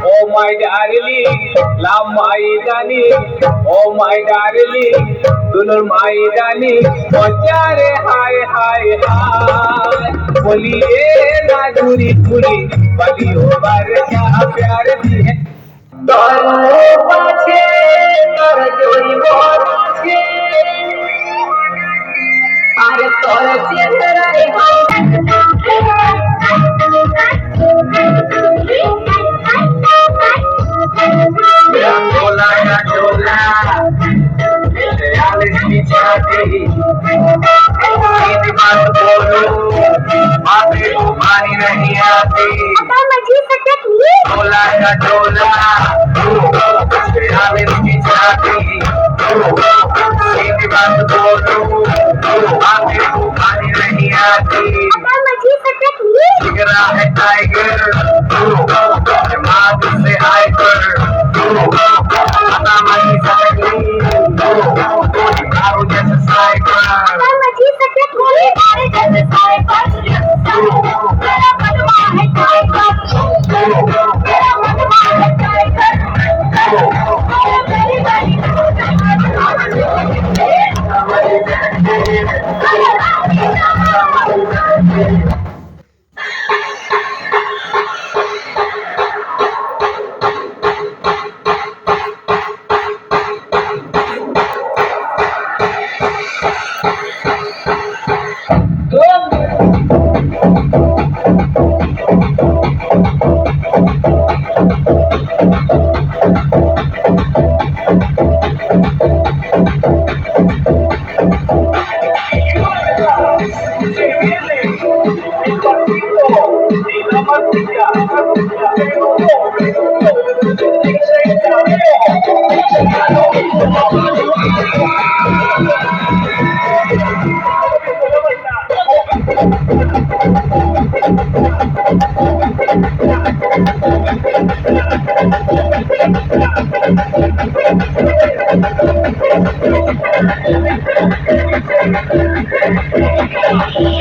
Oh my darling, love my darling. Oh my darling, दुल्हन my darling. पहुंचारे हाय हाय हाय बोलिए ना दूरी दूरी बली हो बार क्या प्यार दी है तारो पाछे तार जोई मोर पाछे अरे तोर चेहरा डोला या डोला आलिस की छाती सीधी बात बोलो बातें घुमानी नहीं आती डोला या डोला आलिस की छाती सीधी बात बोलो बातें घुमानी नहीं आती जिगरा है टाइगर दिमाग से हाइपर पता नहीं सकती मारो जैसे cyber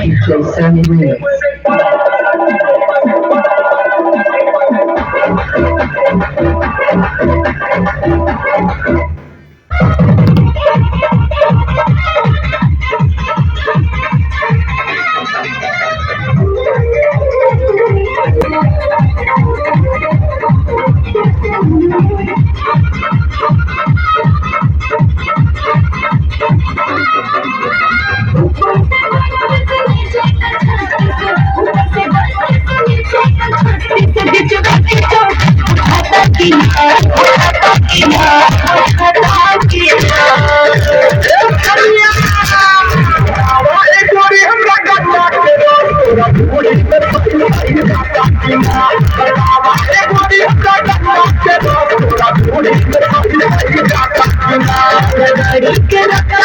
DJ Sammy Remix. Get up!